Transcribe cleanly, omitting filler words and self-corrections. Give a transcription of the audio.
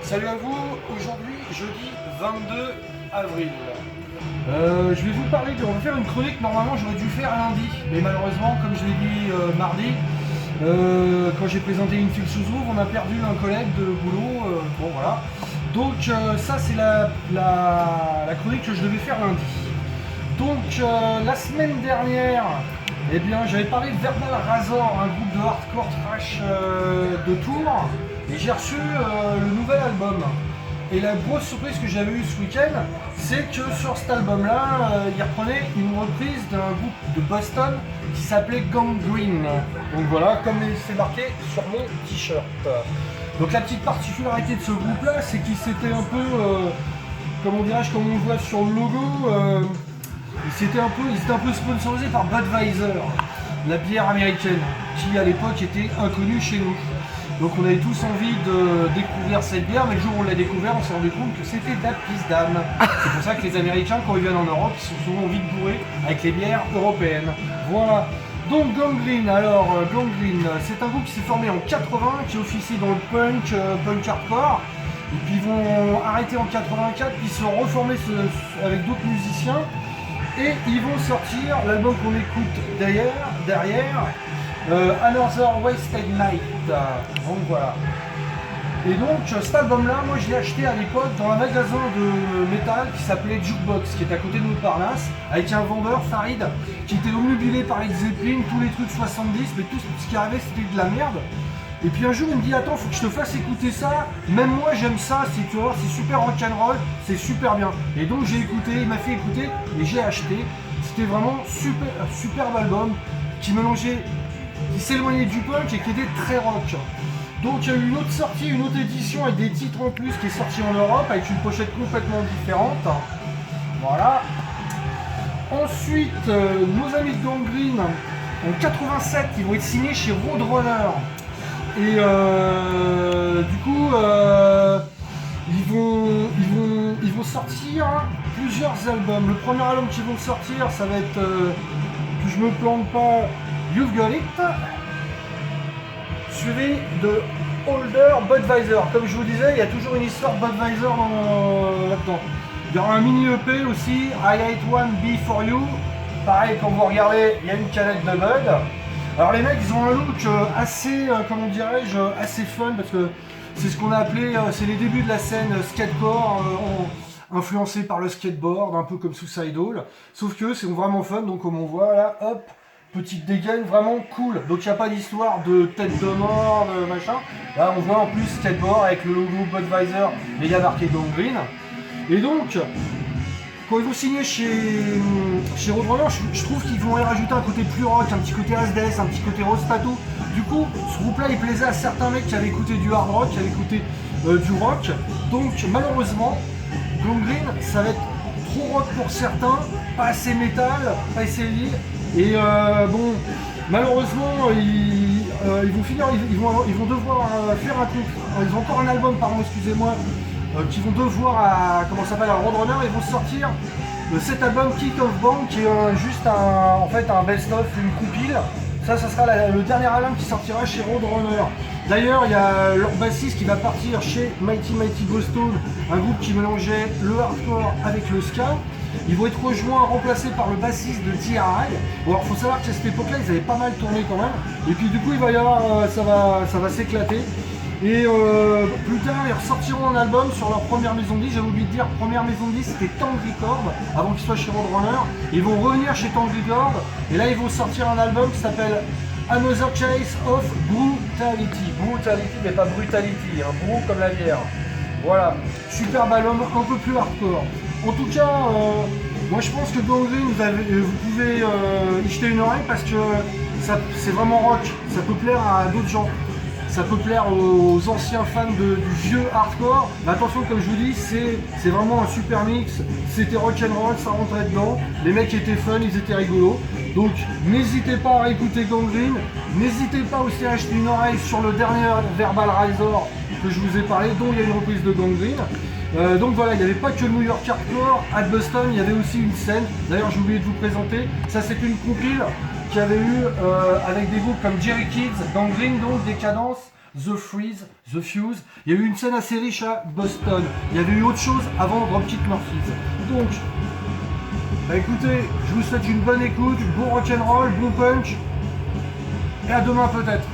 Salut à vous, aujourd'hui jeudi 22 avril. Je vais vous parler on va faire une chronique, normalement j'aurais dû faire lundi, mais malheureusement comme je l'ai dit mardi, quand j'ai présenté une file sous ouvre, on a perdu un collègue de boulot, bon voilà. Donc ça c'est la chronique que je devais faire lundi. Donc la semaine dernière, eh bien j'avais parlé de Verbal Razor, un groupe de hardcore trash de Tours, et j'ai reçu le nouvel album. Et la grosse surprise que j'avais eue ce week-end, c'est que sur cet album-là, il reprenait une reprise d'un groupe de Boston qui s'appelait Gangrene. Donc voilà, comme c'est marqué sur mon t-shirt. Donc la petite particularité de ce groupe-là, c'est qu'il s'était un peu, comment dirais-je, comme on le voit sur le logo, ils étaient un peu sponsorisés par Budweiser, la bière américaine, qui à l'époque était inconnue chez nous. Donc on avait tous envie de découvrir cette bière, mais le jour où on l'a découvert, on s'est rendu compte que c'était de la pisse d'âne. C'est pour ça que les Américains, quand ils viennent en Europe, ils sont souvent vite bourrés avec les bières européennes. Voilà. Donc Gangrene, alors Gangrene, c'est un groupe qui s'est formé en 80, qui officie dans le punk hardcore. Et puis ils vont arrêter en 84, puis se reformer avec d'autres musiciens. Et ils vont sortir l'album qu'on écoute derrière Another Wasted Night. Donc voilà. Et donc cet album-là, moi je l'ai acheté à l'époque dans un magasin de métal qui s'appelait Jukebox, qui est à côté de Montparnasse, avec un vendeur, Farid, qui était omnubilé par les Zeppelin, tous les trucs 70, mais tout ce qui arrivait c'était de la merde. Et puis un jour il me dit attends, faut que je te fasse écouter ça, même moi j'aime ça, tu vas voir, c'est super rock'n'roll, c'est super bien. Et donc j'ai écouté, il m'a fait écouter et j'ai acheté. C'était vraiment superbe album qui mélangeait, qui s'éloignait du punk et qui était très rock. Donc il y a eu une autre sortie, une autre édition avec des titres en plus qui est sortie en Europe avec une pochette complètement différente. Voilà. Ensuite, nos amis de Gangrene, en 87, ils vont être signés chez Roadrunner. Et du coup, ils vont sortir plusieurs albums. Le premier album qu'ils vont sortir, ça va être, que je me plante pas, You've Got It, suivi de Older Budweiser. Comme je vous disais, il y a toujours une histoire Budweiser là-dedans. Il y aura un mini EP aussi, I Hate One Be For You. Pareil, quand vous regardez, il y a une canette de Bud. Alors les mecs, ils ont un look assez, comment dirais-je, assez fun, parce que c'est ce qu'on a appelé, c'est les débuts de la scène skatecore, influencé par le skateboard, un peu comme Suicidal. Sauf que c'est vraiment fun, donc comme on voit là, hop, petite dégaine, vraiment cool. Donc il n'y a pas d'histoire de tête de mort, de machin. Là on voit en plus skateboard avec le logo Budweiser, mais il y a marqué Gangrene. Et donc, quand ils vont signer chez Roadrunner, je trouve qu'ils vont y rajouter un côté plus rock, un petit côté Asdes, un petit côté Rose Pato. Du coup, ce groupe-là, il plaisait à certains mecs qui avaient écouté du hard rock, qui avaient écouté du rock. Donc, malheureusement, Gangrene, ça va être trop rock pour certains, pas assez métal, pas assez heavy. Et bon, malheureusement, ils vont devoir faire un truc. Ils ont encore un album, pardon, excusez-moi. Qui vont devoir à Roadrunner, ils vont sortir cet album Kick of Bang qui est juste un best-of, une compile. Ça sera le dernier album qui sortira chez Roadrunner. D'ailleurs, il y a leur bassiste qui va partir chez Mighty Mighty Boston, un groupe qui mélangeait le hardcore avec le ska. Ils vont être remplacés par le bassiste de TRI. Bon, alors faut savoir qu'à cette époque-là, ils avaient pas mal tourné quand même. Et puis du coup, il va y avoir, ça va s'éclater. Et plus tard, ils ressortiront un album sur leur première maison de disques. J'avais oublié de dire, première maison de disques, c'était Tank Records, avant qu'ils soient chez Roadrunner. Ils vont revenir chez Tank Records, et là, ils vont sortir un album qui s'appelle Another Case of Brutality. Brutality, mais pas Brutality, hein, brou comme la bière. Voilà, superbe album, un peu plus hardcore. En tout cas, moi je pense que Gangrene, vous pouvez y jeter une oreille parce que c'est vraiment rock, ça peut plaire à d'autres gens. Ça peut plaire aux anciens fans du vieux hardcore. Mais attention, comme je vous dis, c'est vraiment un super mix. C'était rock'n'roll, ça rentrait dedans. Les mecs étaient fun, ils étaient rigolos. Donc n'hésitez pas à réécouter Gangrene. N'hésitez pas aussi à acheter une oreille sur le dernier Verbal Razor que je vous ai parlé, dont il y a une reprise de Gangrene. Donc voilà, il n'y avait pas que le New York Hardcore. À Boston, il y avait aussi une scène. D'ailleurs, j'ai oublié de vous présenter. Ça, c'est une compile qu'il y avait eu avec des groupes comme Jerry Kids, Gangrene, donc Décadence, The Freeze, The Fuse. Il y a eu une scène assez riche à Boston. Il y avait eu autre chose avant Dropkick Murphys. Donc, bah écoutez, je vous souhaite une bonne écoute, bon rock'n'roll, bon punch. Et à demain peut-être.